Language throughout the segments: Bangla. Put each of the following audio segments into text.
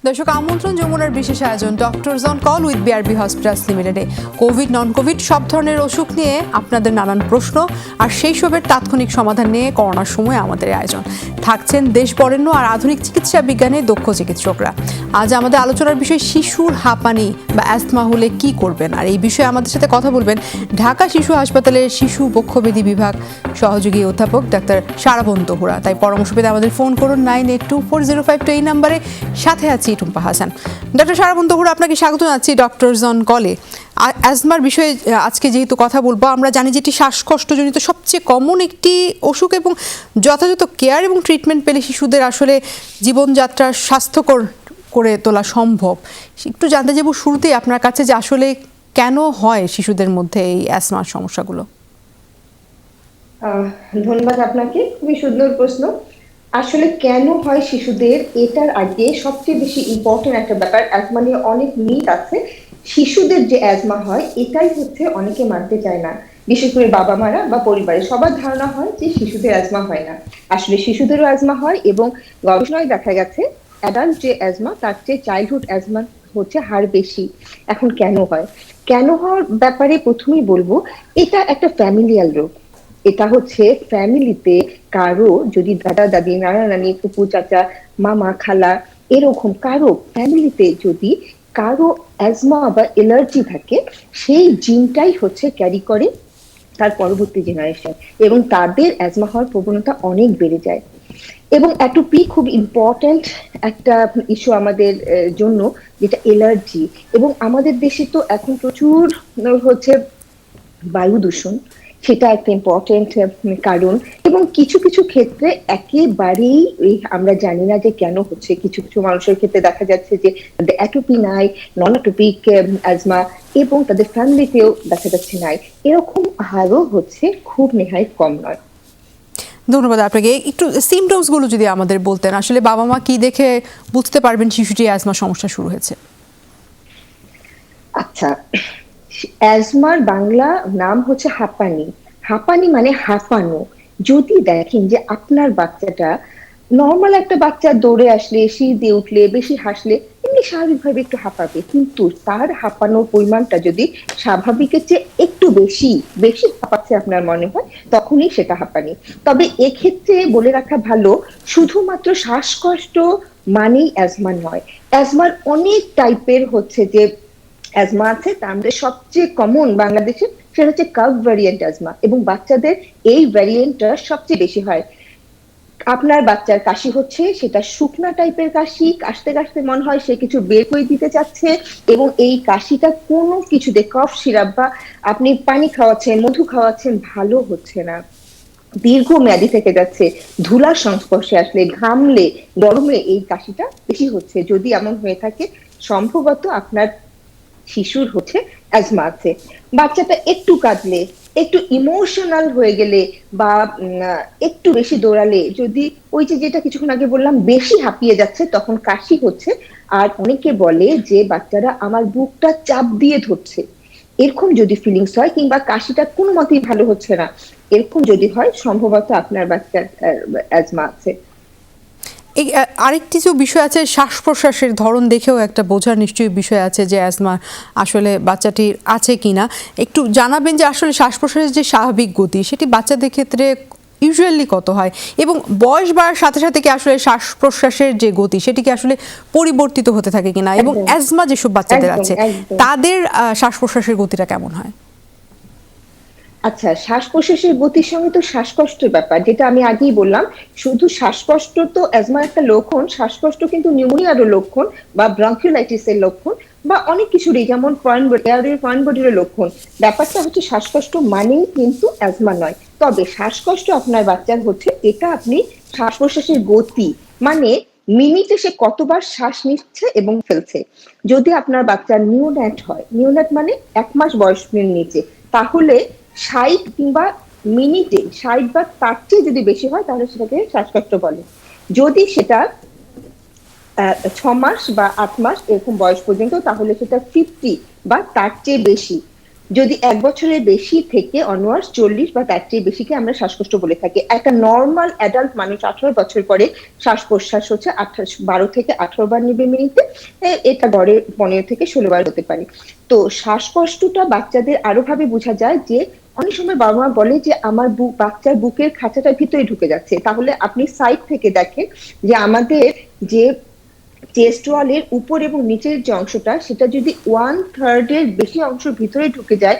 দর্শক আমন্ত্রণ যমুনার বিশেষ আয়োজন doctors on call with BRB hospitals লিমিটেডে কোভিড নন কোভিড সব ধরনের অসুখ নিয়ে আপনাদের নানান প্রশ্ন আর সেই সবের তাৎক্ষণিক সমাধান নিয়ে করোনার সময় আমাদের আয়োজন থাকছেন দেশ বরেণ্য আর আধুনিক চিকিৎসা বিজ্ঞানে দক্ষ চিকিৎসকরা। আজ আমাদের আলোচনার বিষয় শিশুর হাঁপানি বা অ্যাস্থমা হলে কি করবেন, আর এই বিষয়ে আমাদের সাথে কথা বলবেন ঢাকা শিশু হাসপাতালের শিশু বক্ষব্যাধি বিভাগ সহযোগী অধ্যাপক ডাক্তার শারাবন তহুরা। তাই পরামর্শ পেতে আমাদের ফোন করুন 982405 এই নাম্বারে। সাথে আছি টুম্পা হাসান। ডক্টর শারাবন তহুরা, আপনাকে স্বাগত জানাচ্ছি ডক্টরস অন কলে। অ্যাজমার বিষয়ে আজকে যেহেতু কথা বলবো, আমরা জানি যেটি শ্বাসকষ্টজনিত সবচেয়ে কমন একটি অসুখ এবং যথাযথ কেয়ার এবং ট্রিটমেন্ট পেলে শিশুদের আসলে জীবনযাত্রা স্বাস্থ্যকর করে তোলা সম্ভব। একটু জানতে যাবো শুরুতেই আপনার কাছে যে আসলে কেন হয় শিশুদের মধ্যে এই অ্যাজমার সমস্যাগুলো। ধন্যবাদ আপনাকে, খুবই সুন্দর প্রশ্ন। আসলে কেন হয় শিশুদের, এটার আগে সবচেয়ে বেশি ইম্পর্টেন্ট একটা ব্যাপার, অ্যাজমা নিয়ে অনেক মিথ আছে। শিশুদের যে অ্যাজমা হয় এটাই হচ্ছে অনেকে মানতে চায় না, বিশেষ করে বাবা মারা বা পরিবারে সবার ধারণা হয় যে শিশুদের অ্যাজমা হয় না। আসলে শিশুদেরও অ্যাজমা হয় এবং গবেষণায় দেখা গেছে অ্যাডাল্ট যে অ্যাজমা তার চেয়ে চাইল্ডহুড অ্যাজমা হচ্ছে হার বেশি। এখন কেন হয়, কেন হওয়ার ব্যাপারে প্রথমেই বলবো, এটা একটা ফ্যামিলিয়াল রোগ। এটা হচ্ছে ফ্যামিলিতে কারো যদি দাদা দাদি নানা নানি ফুপু চাচা মামা খালা এরকম কারো ফ্যামিলিতে যদি কারো অ্যাজমা বা অ্যালার্জি থাকে, সেই জিনটাই হচ্ছে ক্যারি করে তার পরবর্তী জেনারেশন, এবং তাদের অ্যাজমা হওয়ার প্রবণতা অনেক বেড়ে যায়। এবং অ্যাটোপি খুব ইম্পর্ট্যান্ট একটা ইস্যু আমাদের জন্য, যেটা অ্যালার্জি। এবং আমাদের দেশে তো এখন প্রচুর হচ্ছে বায়ু দূষণ, সেটা একটা ইম্পর্টেন্ট কারণ। এবং কিছু কিছু ক্ষেত্রে একেবারেই আমরা জানি না যে কেন হচ্ছে। কিছু কিছু মানুষের ক্ষেত্রে দেখা যাচ্ছে যে তাদের অ্যাটোপি নাই, নন অ্যাটোপিক অ্যাজমা, এবং তাদের ফ্যামিলিতেও দেখা যাচ্ছে নাই। এরকম হারও হচ্ছে খুব নেহায় কম নয়। ধন্যবাদ আপনাকে। একটু সিমটমসগুলো যদি আমাদের বলতেন, আসলে বাবা মা কি দেখে বুঝতে পারবেন শিশুটি অ্যাজমা সমস্যা শুরু হয়েছে? আচ্ছা, অ্যাজমার বাংলা নাম হচ্ছে হাঁপানি। হাঁপানি মানে হাঁপানো। যদি দেখেন যে আপনার বাচ্চাটা নর্মাল একটা বাচ্চা দৌড়ে আসলে, শীত দিয়ে উঠলে, বেশি হাসলে এমনি স্বাভাবিকভাবে একটু হাঁপাবে, কিন্তু তার হাঁপানোর পরিমাণটা যদি স্বাভাবিকের চেয়ে একটু বেশি বেশি হাঁপাচ্ছে আপনার মনে হয়, তখনই সেটা হাঁপানি। তবে এক্ষেত্রে বলে রাখা ভালো, শুধুমাত্র শ্বাসকষ্ট মানেই অ্যাজমা নয়। অ্যাজমার অনেক টাইপের হচ্ছে যে অ্যাজমা আছে, তার মধ্যে সবচেয়ে কমন বাংলাদেশে সেটা হচ্ছে কাভ ভ্যারিয়েন্ট অ্যাজমা, এবং বাচ্চাদের এই ভ্যারিয়েন্টটা সবচেয়ে বেশি হয়। আপনার বাচ্চার কাশি হচ্ছে, সেটা শুকনা টাইপের কাশি, কাশতে কাশতে মনে হয় সে কিছু বের করে দিতে চাচ্ছে, এবং এই কাশিটা কোনো কিছুতে কফ সিরাপ বা আপনি পানি খাওয়াচ্ছেন, মধু খাওয়াচ্ছেন, ভালো হচ্ছে না, দীর্ঘমেয়াদী থেকে যাচ্ছে। ধুলার সংস্পর্শে আসলে, ঘামলে, গরমে এই কাশিটা বেশি হচ্ছে। যদি এমন হয়ে থাকে, সম্ভবত আপনার শিশুর হচ্ছে অ্যাজমা আছে। বাচ্চাটা একটু কাঁদলে, একটু ইমোশনাল হয়ে গেলে, বা একটু বেশি দৌড়ালে, যদি ওই যে যেটা কিছুক্ষণ আগে বললাম বেশি হাঁপিয়ে যাচ্ছে, তখন কাশি হচ্ছে। আর অনেকে বলে যে বাচ্চারা আমার বুকটা চাপ দিয়ে ধরছে, এরকম যদি ফিলিংস হয়, কিংবা কাশিটা কোনো মতেই ভালো হচ্ছে না, এরকম যদি হয়, সম্ভবত আপনার বাচ্চার অ্যাজমা আছে। এই আরেকটি যে বিষয় আছে, শ্বাস প্রশ্বাসের ধরন দেখেও একটা বোঝার নিশ্চয়ই বিষয় আছে যে অ্যাজমা আসলে বাচ্চাটির আছে কিনা। একটু জানাবেন যে আসলে শ্বাস প্রশ্বাসের যে স্বাভাবিক গতি সেটি বাচ্চাদের ক্ষেত্রে ইউজুয়ালি কত হয়, এবং বয়স বাড়ার সাথে সাথে কি আসলে শ্বাস প্রশ্বাসের যে গতি সেটি কি আসলে পরিবর্তিত হতে থাকে কিনা, এবং অ্যাজমা যেসব বাচ্চাদের আছে তাদের শ্বাস প্রশ্বাসের গতিটা কেমন হয়? আচ্ছা, শ্বাস প্রশ্বাসের গতির সঙ্গে তো শ্বাসকষ্টের ব্যাপার, যেটা আমি আগেই বললাম। শুধু শ্বাসকষ্ট তো অ্যাজমার একটা লক্ষণ, শ্বাসকষ্ট কিন্তু নিউমোনিয়ারও লক্ষণ, বা ব্রঙ্কিওলাইটিসের লক্ষণ, বা অনেক কিছুরই, যেমন ফরেন বডির লক্ষণ। ব্যাপারটা হচ্ছে শ্বাসকষ্ট মানেই কিন্তু অ্যাজমা নয়। তবে শ্বাসকষ্ট আপনার বাচ্চার হচ্ছে, এটা আপনি শ্বাস প্রশ্বাসের গতি মানে মিনিটে সে কতবার শ্বাস নিচ্ছে এবং ফেলছে। যদি আপনার বাচ্চা নিওন্যাট হয়, নিওন্যাট মানে 1 মাস বয়সের নিচে, তাহলে 60 কিংবা মিনিটে 60 বা তার চেয়ে যদি বেশি হয়, তাহলে সেটাকে শ্বাসকষ্ট বলে। যদি সেটা 6 মাস বা 8 মাস এরকম বয়স পর্যন্ত, তাহলে সেটা 50 বা তার চেয়ে বেশি। যদি 1 বছরের বেশি থেকে অনওয়ার্ডস 40 বা তার চেয়ে বেশিকে আমরা শ্বাসকষ্ট বলে থাকি। একটা নর্মাল অ্যাডাল্ট মানুষ 18 বছর পরে শ্বাস প্রশ্বাস হচ্ছে 12 থেকে 18 বার নিবে মিনিটে, এটা গড়ে 15 থেকে 16 বার হতে পারে। তো শ্বাসকষ্টটা বাচ্চাদের আরো ভাবে বোঝা যায় যে অনেক সময় বাবা মা বলে যে আমার বাচ্চার বুকের খাঁচাটার ভিতরে ঢুকে যাচ্ছে, তাহলে আপনি সাইড থেকে দেখেন যে আমাদের যে চেস্ট ওয়ালের উপর এবং নিচের যে অংশটা সেটা যদি 1/3 এর বেশি অংশ ভিতরে ঢুকে যায়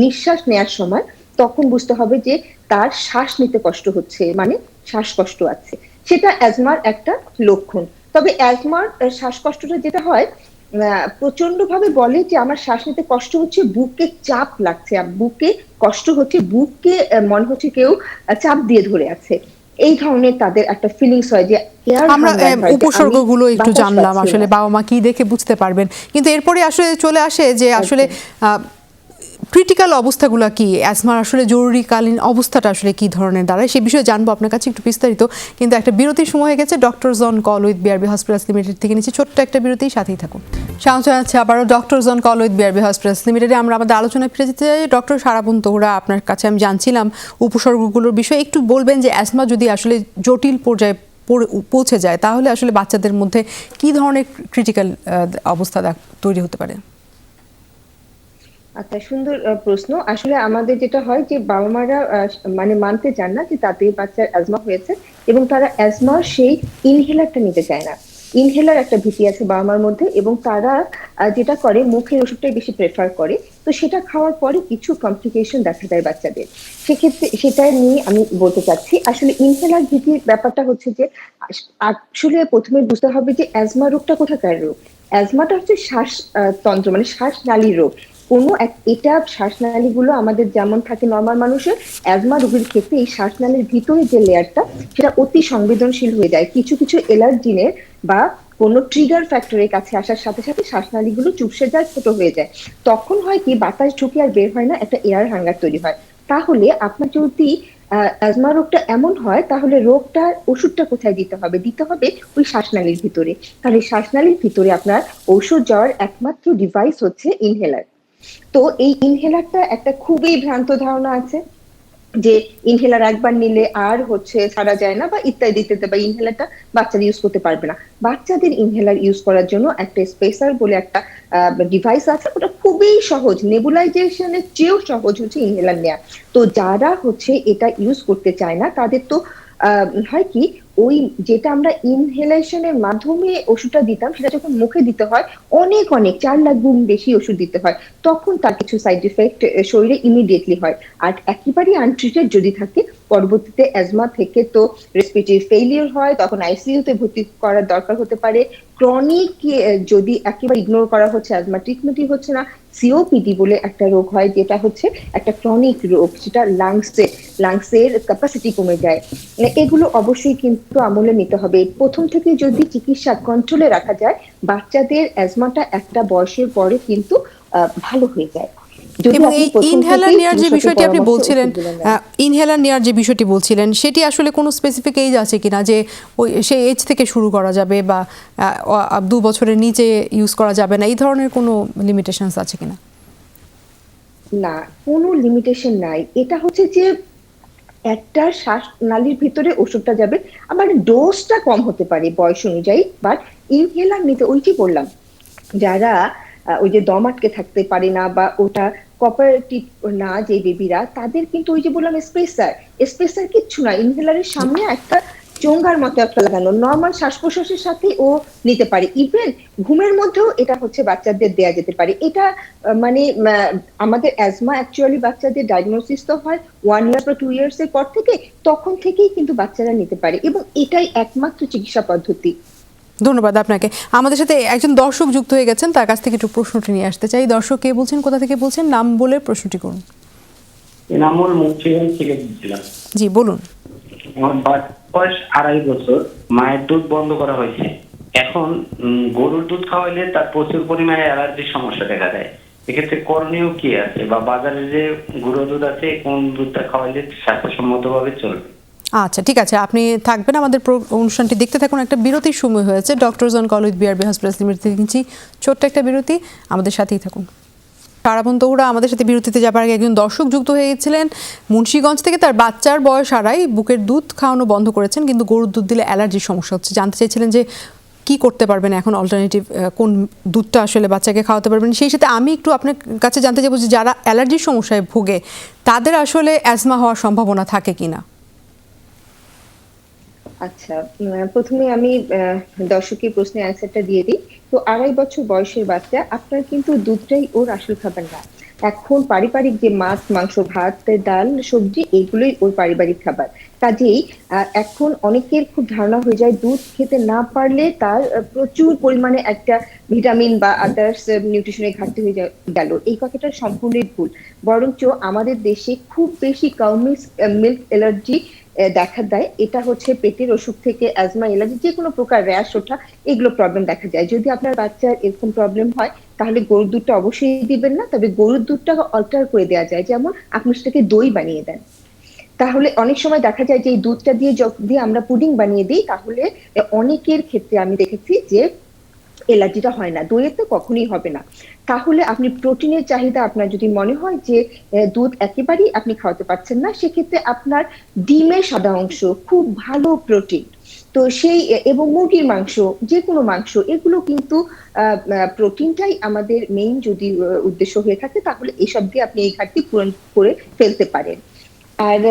নিঃশ্বাস নেওয়ার সময়, তখন বুঝতে হবে যে তার শ্বাস নিতে কষ্ট হচ্ছে, মানে শ্বাসকষ্ট আছে। সেটা অ্যাজমার একটা লক্ষণ। তবে অ্যাজমার শ্বাসকষ্টটা যেটা হয়, প্রচন্ড ভাবে বলে যে আমার শ্বাস নিতে কষ্ট হচ্ছে, বুকে চাপ লাগছে, বুকে কষ্ট হচ্ছে, বুককে মনে হচ্ছে কেউ চাপ দিয়ে ধরে আছে, এই ধরনের তাদের একটা ফিলিংস হয় যে আমরা উপসর্গগুলো একটু জানলাম, আসলে বাবা মা কি দেখে বুঝতে পারবেন, কিন্তু এরপরে আসলে চলে আসে যে আসলে ক্রিটিক্যাল অবস্থাগুলো কি, অ্যাজমার আসলে জরুরিকালীন অবস্থাটা আসলে কি ধরনের দাঁড়ায়, সে বিষয়ে জানবো আপনার কাছে একটু বিস্তারিত। কিন্তু একটা বিরতির সময় হয়ে গেছে। Doctors on call with BRB hospitals limited থেকে নিচ্ছি ছোট্ট একটা বিরতি, সাথেই থাকুন। স্বাগত জানাচ্ছি আবারও doctors on call with BRB hospitals লিমিটেডে। আমরা আমাদের আলোচনায় ফিরে যেতে চাই। ডক্টর সারাবন তোহরা, আপনার কাছে আমি জানছিলাম উপসর্গগুলোর বিষয়ে, একটু বলবেন যে অ্যাজমা যদি আসলে জটিল পর্যায়ে পৌঁছে যায় তাহলে আসলে বাচ্চাদের মধ্যে কি ধরনের ক্রিটিক্যাল অবস্থা তৈরি হতে পারে? আচ্ছা, সুন্দর প্রশ্ন। আসলে আমাদের যেটা হয় যে বাবা মারা মানে মানতে চান না যে তাদের বাচ্চার অ্যাজমা হয়েছে, এবং তারা অ্যাজমার সেই ইনহেলারটা নিতে চায় না। ইনহেলার একটা ভীতি আছে বাবা মার মধ্যে, এবং তারা যেটা করে মুখের ওষুধটাই বেশি প্রেফার করে। তো সেটা খাওয়ার পরে কিছু কমপ্লিকেশন দেখা যায় বাচ্চাদের। সেক্ষেত্রে সেটা নিয়ে আমি বলতে চাচ্ছি, আসলে ইনহেলার ভীতির ব্যাপারটা হচ্ছে যে আসলে প্রথমে বুঝতে হবে যে অ্যাজমা রোগটা কোথাকার রোগ। অ্যাজমাটা হচ্ছে শ্বাসতন্ত্র, মানে শ্বাসনালীর রোগ। এটা শ্বাসনালী গুলো আমাদের যেমন থাকে নর্মাল মানুষের, অ্যাজমা রোগীর ক্ষেত্রে এই শ্বাসনালীর ভিতরে যে লেয়ারটা সেটা অতি সংবেদনশীল হয়ে যায়। কিছু কিছু অ্যালার্জিনের বা কোনো ট্রিগার ফ্যাক্টরের কাছে আসার সাথে সাথে শ্বাসনালী গুলো চুপসে যায়, ছোট হয়ে যায়। তখন হয় কি, বাতাস ঢুকে আর বের হয় না, একটা এয়ার হাঙ্গার তৈরি হয়। তাহলে আপনার যদি অ্যাজমা রোগটা এমন হয়, তাহলে রোগটার ওষুধটা কোথায় দিতে হবে? দিতে হবে ওই শ্বাসনালীর ভিতরে। তাহলে শ্বাসনালীর ভিতরে আপনার ঔষধ যাওয়ার একমাত্র ডিভাইস হচ্ছে ইনহেলার। তো এই ইনহেলারটা একটা খুবই ভ্রান্ত ধারণা আছে যে ইনহেলার একবার নিলে আর ছাড়া যায় না, বা ইত্যাদি ইত্যাদি, বা ইনহেলারটা বাচ্চারা ইউজ করতে পারবে না। বাচ্চাদের ইনহেলার ইউজ করার জন্য একটা স্পেসার বলে একটা ডিভাইস আছে, ওটা খুবই সহজ, নেবুলাইজেশনের চেয়েও সহজ হচ্ছে ইনহেলার নেওয়া। তো যারা এটা ইউজ করতে চায় না, তাদের তো হয় কি, ওই যেটা আমরা ইনহেলেশনের মাধ্যমে ওষুধটা দিতাম, সেটা যখন মুখে দিতে হয় অনেক অনেক 4 লাখ গুণ বেশি ওষুধ দিতে হয়, তখন তার কিছু সাইড এফেক্ট শরীরে ইমিডিয়েটলি হয়। আর একেবারেই আনট্রিটেড যদি থাকে, পরবর্তীতে অ্যাজমা থেকে তো রেসপিরেটরি ফেইলিওর হয়, তখন আইসিইউতে ভর্তি করার দরকার হতে পারে। ক্রনিক যদি একেবারে ইগনোর করা হচ্ছে, অ্যাজমা ট্রিটমেন্টই হচ্ছে না, সিওপিডি বলে একটা রোগ হয়, যেটা হচ্ছে একটা ক্রনিক রোগ, সেটা লাংসের ক্যাপাসিটি কমে যায়। এগুলো অবশ্যই কিন্তু আমলে নিতে হবে। প্রথম থেকে যদি চিকিৎসা কন্ট্রোলে রাখা যায়, বাচ্চাদের অ্যাজমাটা একটা বয়সের পরে কিন্তু ভালো হয়ে যায়। এবং এই ইনহেলার নেওয়ার যে বিষয়টি আপনি বলছিলেন, ইনহেলার নেওয়ার যে বিষয়টি বলছিলেন, সেটি আসলে কোনো স্পেসিফিক এজ আছে কিনা, যে ওই সেই এজ থেকে শুরু করা যাবে বা 2 বছরের নিচে ইউজ করা যাবে না, এই ধরনের কোনো লিমিটেশনস আছে কিনা? না, কোনো লিমিটেশন নাই। এটা হচ্ছে যে একটা শ্বাসনালীর ভিতরে ওষুধটা যাবে, আবার ডোজটা কম হতে পারে বয়স অনুযায়ী, বাট ইনহেলার নিতে, ওই যে বললাম, যারা ওই যে দম আটকে থাকতে পারে না বা ওটা কোঅপারেটিভ না যে বেবিরা, তাদের কিন্তু ওই যে বললাম স্পেসার কিচ্ছু না, ইনহেলারের সামনে একটা চোঙ্গার মতো একটা লাগানো, নর্মাল শ্বাস প্রশ্বাসের সাথে ও নিতে পারে। ইভেন ঘুমের মধ্যেও এটা বাচ্চাদের দেয়া যেতে পারে। এটা মানে আমাদের অ্যাজমা অ্যাকচুয়ালি বাচ্চাদের ডায়াগনোসিস তো হয় 1 ইয়ার বা 2 ইয়ার্স এর পর থেকে, তখন থেকেই কিন্তু বাচ্চারা নিতে পারে, এবং এটাই একমাত্র চিকিৎসা পদ্ধতি। ধন্যবাদ আপনাকে। আমাদের সাথে একজন দর্শক যুক্ত হয়ে গেছেন, তার কাছ থেকে একটু প্রশ্নটি নিয়ে আসতে চাই। দর্শক কে বলছেন, কোথা থেকে বলছেন, নাম বলে প্রশ্নটি করুন। নামুল মুন্সিগঞ্জ থেকে বলছিলাম। জি বলুন। আমার বয়স 2.5 বছর, মায়ের দুধ বন্ধ করা হয়েছে। এখন গরুর দুধ খাওয়াইলে তার প্রচুর পরিমাণে অ্যালার্জির সমস্যা দেখা দেয়। এক্ষেত্রে করণীয় কি আছে, বা বাজারে যে গুঁড়ো দুধ আছে কোন দুধটা খাওয়াইলে স্বাস্থ্যসম্মতভাবে চলবে? আচ্ছা ঠিক আছে, আপনি থাকবেন, আমাদের অনুষ্ঠানটি দেখতে থাকুন। একটা বিরতির সময় হয়েছে। Doctors on call with BRB hospitals limited থেকে নিচ্ছি ছোট্ট একটা বিরতি, আমাদের সাথেই থাকুন। সারাবন তহুরা আমাদের সাথে বিরতিতে যাবার আগে একজন দর্শক যুক্ত হয়ে গেছিলেন মুন্সিগঞ্জ থেকে। তার বাচ্চার বয়স আড়াই, বুকের দুধ খাওয়ানো বন্ধ করেছেন, কিন্তু গরুর দুধ দিলে অ্যালার্জির সমস্যা হচ্ছে। জানতে চাইছিলেন যে কি করতে পারবেন এখন, অল্টারনেটিভ কোন দুধটা আসলে বাচ্চাকে খাওয়াতে পারবেন। সেই সাথে আমি একটু আপনার কাছে জানতে চাইবো যে যারা অ্যালার্জির সমস্যায় ভোগে তাদের আসলে অ্যাজমা হওয়ার সম্ভাবনা থাকে কিনা। আচ্ছা, প্রথমে আমি দর্শকের প্রশ্নের অ্যান্সারটা দিয়ে দিই। তো 2.5 বছর বয়সের বাচ্চা, আপনার কিন্তু দুধটাই ওর আসল খাবার না। এখন পারিবারিক যে মাছ, মাংস, ভাত, ডাল, সবজি, এগুলোই ওর পারিবারিক খাবার। কাজেই এখন অনেকের খুব ধারণা হয়ে যায় দুধ খেতে না পারলে তার প্রচুর পরিমাণে একটা ভিটামিন বা আদার্স নিউট্রিশনের ঘাটতি হয়ে গেল। এই কথাটা সম্পূর্ণই ভুল। বরঞ্চ আমাদের দেশে খুব বেশি কাউ মিল্ক অ্যালার্জি দেখা দেয়। এটা হচ্ছে পেটের অসুখ থেকে অ্যাজমা, অ্যালার্জি, যে কোনো প্রকার র্যাশ ওঠা, এগুলো প্রবলেম দেখা যায়। যদি আপনার বাচ্চার এরকম প্রবলেম হয় তাহলে গরুর দুধটা অবশ্যই দিবেন না, তবে গরুর দুধটা অল্টার করে দেওয়া যায়, যেমন আপনি সেটাকে দই বানিয়ে দেন। তাহলে অনেক সময় দেখা যায় যে এই দুধটা দিয়ে যদি আমরা পুডিং বানিয়ে দিই, তাহলে অনেকের ক্ষেত্রে আমি দেখেছি যে অ্যালার্জিটা হয় না, দইয়ের তো কখনোই হবে না। তাহলে আপনি প্রোটিনের চাহিদা, আপনার যদি মনে হয় যে দুধ একেবারেই আপনি খাওয়াতে পারছেন না, সেক্ষেত্রে আপনার ডিমের সাদা অংশ খুব ভালো প্রোটিন, তো সেই এবং মুরগির মাংস, যে কোনো মাংস, এগুলো কিন্তু প্রোটিনটাই আমাদের মেইন যদি উদ্দেশ্য হয়ে থাকে, তাহলে এসব দিয়ে আপনি এই ঘাটতি পূরণ করে ফেলতে পারেন। আর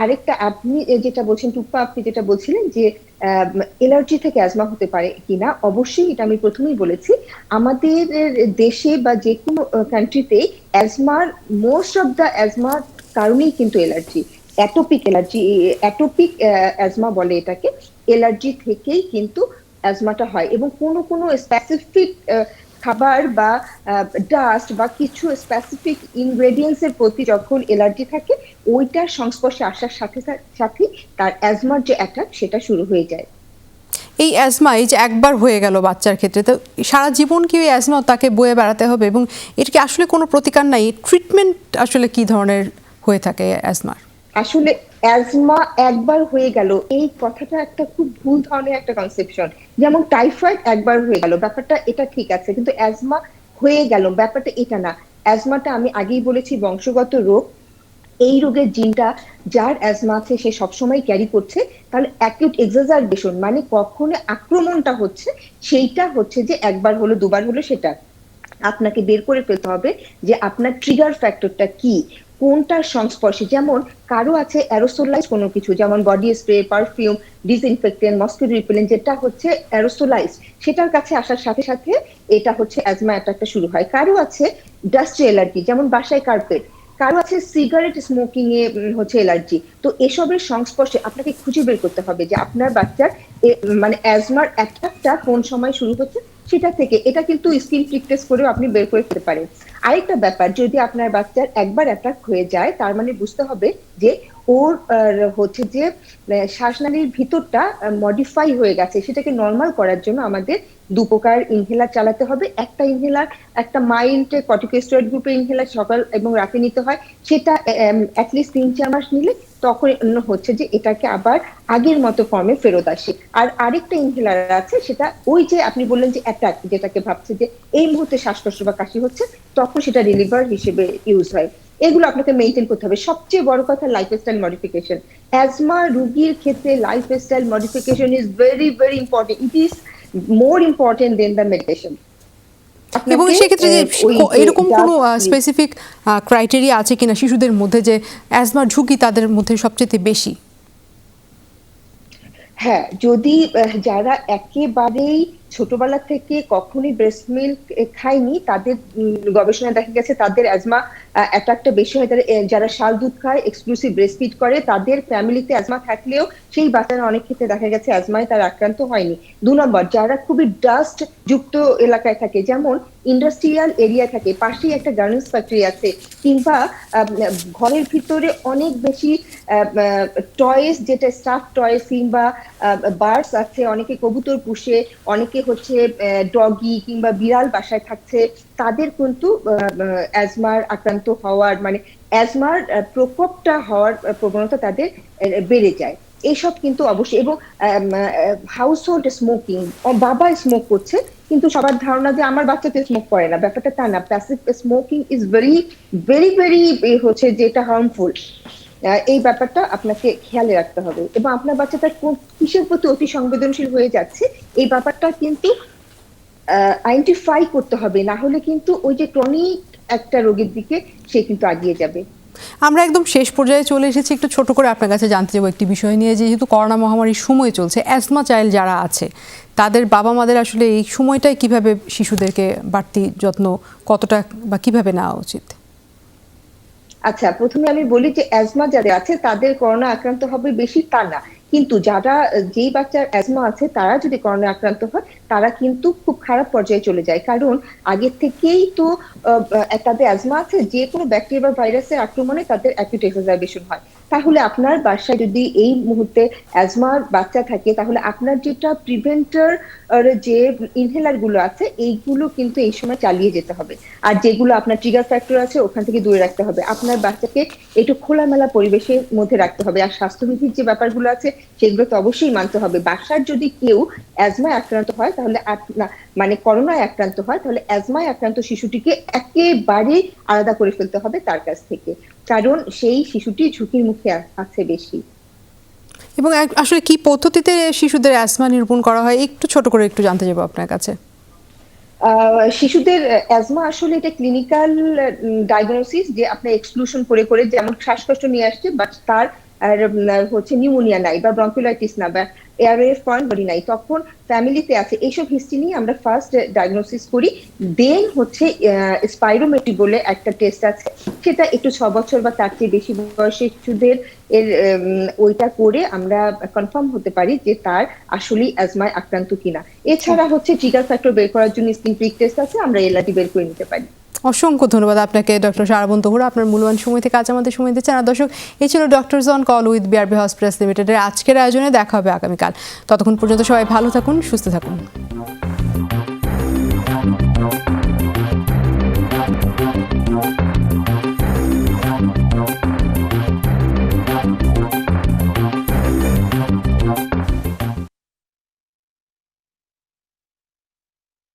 আরেকটা আপনি যেটা বলছেন টুপ্পা, আপনি যেটা বলছিলেন যে অ্যালার্জি থেকে অ্যাজমা হতে পারে কিনা, অবশ্যই এটা আমি প্রথমেই বলেছি। আমাদের দেশে বা যে কোনো কান্ট্রিতে অ্যাজমার মোস্ট অফ দা অ্যাজমার কারণেই কিন্তু অ্যালার্জি, অ্যাটোপিক অ্যাজমা বলে এটাকে। অ্যালার্জি থেকেই কিন্তু অ্যাজমাটা হয়, এবং কোনো কোনো স্পেসিফিক খাবার বা ডাস্ট বা কিছু স্পেসিফিক ইনগ্রেডিয়েন্টস এর প্রতি যখন এলার্জি থাকে, ওইটার সংস্পর্শে আসার সাথে সাথে তার অ্যাজমার যে অ্যাটাক, সেটা শুরু হয়ে যায়। এই অ্যাজমা, এই যে একবার হয়ে গেল বাচ্চার ক্ষেত্রে, তো সারা জীবন কি ওই অ্যাজমা তাকে বয়ে বেড়াতে হবে, এবং এর কি আসলে কোনো প্রতিকার নাই? ট্রিটমেন্ট আসলে কি ধরনের হয়ে থাকে অ্যাজমার? আসলে অ্যাজমা একবার হয়ে গেল, এই কথাটা একটা খুব ভুল ধরনের একটা কনসেপশন। যেমন টাইফয়েড একবার হয়ে গেল, ব্যাপারটা এটা ঠিক আছে, কিন্তু অ্যাজমা হয়ে গেল ব্যাপারটা এটা না। অ্যাজমাটা আমি আগেই বলেছি বংশগত রোগ। এই রোগের জিনটা যার অ্যাজমা আছে সে সবসময় ক্যারি করছে। তাহলে অ্যাকিউট এক্সাজারবেশন মানে কখনো আক্রমণটা হচ্ছে, সেইটা হচ্ছে যে একবার হলো, দুবার হলো, সেটা আপনাকে বের করে ফেলতে হবে যে আপনার ট্রিগার ফ্যাক্টরটা কি, কোনটার সংস্পর্শে। যেমন কারো আছে অ্যারোসোলাইজ কোনো কিছু, যেমন body spray, perfume, disinfectant, mosquito repellent, যেটা হচ্ছে অ্যারোসোলাইজ, সেটার কাছে আসার সাথে সাথে এটা হচ্ছে অ্যাজমা অ্যাটাকটা শুরু হয়। কারো আছে ডাস্ট অ্যালার্জি, যেমন বাসায় কার্পেট। কারো আছে সিগারেট স্মোকিং এ হচ্ছে অ্যালার্জি। তো এসবের সংস্পর্শে আপনাকে খুঁজে বের করতে হবে যে আপনার বাচ্চার মানে অ্যাজমার অ্যাটাকটা কোন সময় শুরু হচ্ছে, সেটা থেকে। এটা কিন্তু স্কিন প্রিক টেস্ট করেও আপনি বের করে ফেলতে পারেন। আরেকটা ব্যাপার, যদি আপনার বাচ্চার একবার অ্যাটাক হয়ে যায়, তার মানে বুঝতে হবে যে ওর হচ্ছে যে শ্বাসনালীর ভিতরটা মডিফাই হয়ে গেছে। সেটাকে নর্মাল করার জন্য আমাদের দুপ্রকার ইনহেলার চালাতে হবে। একটা ইনহেলার, একটা মাইল্ড কর্টিকোস্টেরয়েড গ্রুপের ইনহেলার সকাল এবং রাতে নিতে হয়, সেটা অ্যাটলিস্ট 3-4 মাস নিলে তখন হচ্ছে যে এটাকে আবার আগের মতো ফর্মে ফেরত আসে। আর আরেকটা ইনহেলার আছে, সেটা ওই যে আপনি বললেন যে অ্যাটাক, যেটাকে ভাবছে যে এই মুহূর্তে শ্বাসকষ্ট বা কাশি হচ্ছে, তখন সেটা রিলিভার হিসেবে ইউজ হয়। এগুলো আপনাকে মেনটেন করতে হবে। সবচেয়ে বড় কথা লাইফস্টাইল মডিফিকেশন। অ্যাজমা রোগীর ক্ষেত্রে lifestyle modification is very very important. It is more important than the medication. এবং সেক্ষেত্রে যে এরকম কোনো স্পেসিফিক ক্রাইটেরিয়া আছে কিনা শিশুদের মধ্যে যে অ্যাজমার ঝুঁকি তাদের মধ্যে সবচেয়ে বেশি? হ্যাঁ, যদি যারা একেবারেই ছোটবেলা থেকে কখনোই ব্রেস্ট মিল্ক খায়নি, তাদের গবেষণায় দেখা গেছে তাদের অ্যাজমা অ্যাটাকটা বেশি হয়। যারা শাল দুধ খায়, এক্সক্লুসিভ ব্রেস্ট ফিড করে, তাদের ফ্যামিলিতে অ্যাজমা থাকলেও সেই বাচ্চারা অনেক ক্ষেত্রে দেখা গেছে অ্যাজমায় তার আক্রান্ত হয়নি। 2 নম্বর, যারা খুবই ডাস্ট যুক্ত এলাকায় থাকে, যেমন ইন্ডাস্ট্রিয়াল এরিয়া থাকে, পাশেই একটা গার্মেন্টস ফ্যাক্টরি আছে, কিংবা ঘরের ভিতরে অনেক বেশি টয়েস, যেটা স্টাফ টয়েস কিংবা বার্ডস আছে, অনেকে কবুতর পুষে, অনেকে হচ্ছে ডগি কিংবা বিড়াল বাসায় থাকছে, তাদের কিন্তু অ্যাজমার আক্রান্ত হওয়ার মানে অ্যাজমার প্রকোপটা হওয়ার প্রবণতা তাদের বেড়ে যায়। এইসব কিন্তু অবশ্যই। এবং হাউস হোল্ড স্মোকিং, বাবা স্মোক করছে কিন্তু সবার ধারণা যে আমার বাচ্চা তো স্মোক করে না, ব্যাপারটা তা না। Passive smoking is very very very হচ্ছে যেটা হার্মফুল। এই ব্যাপারটা আপনাকে খেয়ালে রাখতে হবে। এবং আপনার বাচ্চাটা কিসের প্রতি অতি সংবেদনশীল হয়ে যাচ্ছে, এই ব্যাপারটা কিন্তু আইডেন্টিফাই করতে হবে, না হলে কিন্তু ওই যে ক্রনিক একটা রোগের দিকে সে কিন্তু আগিয়ে যাবে। আমরা একদম শেষ পর্যায়ে চলে এসেছি, একটু ছোট করে আপনার কাছে জানতে যাবো একটি বিষয় নিয়ে, যেহেতু করোনা মহামারীর সময় চলছে, অ্যাজমা চাইল্ড যারা আছে তাদের বাবা মাদের আসলে এই সময়টায় কিভাবে শিশুদেরকে বাড়তি যত্ন কতটা বা কিভাবে নেওয়া উচিত? আচ্ছা, প্রথমে আমি বলি যে অ্যাজমা যাদের আছে তাদের করোনা আক্রান্ত হবে বেশি তা না, কিন্তু যারা যেই বাচ্চার অ্যাজমা আছে তারা যদি করোনা আক্রান্ত হয় তারা কিন্তু খুব খারাপ পর্যায়ে চলে যায়। কারণ আগে থেকেই তো তাদের অ্যাজমা আছে, যে কোনো ব্যাকটেরিয়া বা ভাইরাসের আক্রমণে তাদের অ্যাকিউট এক্সারবেশন হয়। তাহলে আপনার বাসায় যদি এই মুহূর্তে অ্যাজমার বাচ্চা থাকে তাহলে আপনার যেটা প্রিভেন্টার যে ইনহেলার গুলো আছে এইগুলো কিন্তু এই সময় চালিয়ে যেতে হবে। আর যেগুলো আপনার ট্রিগার ফ্যাক্টর আছে ওখান থেকে দূরে রাখতে হবে। আপনার বাচ্চাকে একটু খোলামেলা পরিবেশের মধ্যে রাখতে হবে। আর স্বাস্থ্যবিধির যে ব্যাপারগুলো আছে সেগুলো তো অবশ্যই মানতে হবে। বাসার যদি কেউ অ্যাজমায় আক্রান্ত হয় তাহলে মানে করোনায় আক্রান্ত হয় তাহলে অ্যাজমায় আক্রান্ত শিশুটিকে একেবারে আলাদা করে ফেলতে হবে তার কাছ থেকে, কারণ সেই শিশুটি ঝুঁকির মুখে আছে বেশি। এবং আসলে কি পদ্ধতিতে শিশুদের অ্যাজমা নিরূপণ করা হয় একটু ছোট করে একটু জানতে যাবো আপনার কাছে। শিশুদের অ্যাজমা আসলে এটা ক্লিনিক্যাল ডায়াগনোসিস, যে আপনি এক্সক্লুশন করে করে, যেমন শ্বাসকষ্ট নিয়ে আসছে বাট তার হচ্ছে নিউমোনিয়া নাই বা ব্রঙ্কিওলাইটিস না বা এয়ারওয়ে ফরেন বডি নাই, তখন ফ্যামিলিতে আছে, এইসব হিস্ট্রি নিয়ে আমরা ফার্স্ট ডায়াগনোসিস করি। দেন হচ্ছে স্পাইরোমেট্রি বলে একটা টেস্ট আছে, সেটা একটু 6 বছর বা তার চেয়ে বেশি বয়সী শিশুদের এর ওইটা করে আমরা কনফার্ম হতে পারি যে তার আসলেই অ্যাজমায় আক্রান্ত কিনা। এছাড়া হচ্ছে ট্রিগার ফ্যাক্টর বের করার জন্য স্কিন প্রিক টেস্ট আছে, আমরা এলআরটি বের করে নিতে পারি। অসংখ্য ধন্যবাদ আপনাকে ডক্টর শারাবন তহুরা, আপনার মূল্যবান সময় থেকে আজ আমাদের সময় দিচ্ছেন। আর দর্শক, এই ছিল doctors on call with BRB hospitals লিমিটেডের আজকের আয়োজনে। দেখা হবে আগামীকাল। ততক্ষণ পর্যন্ত সবাই ভালো থাকুন, সুস্থ থাকুন।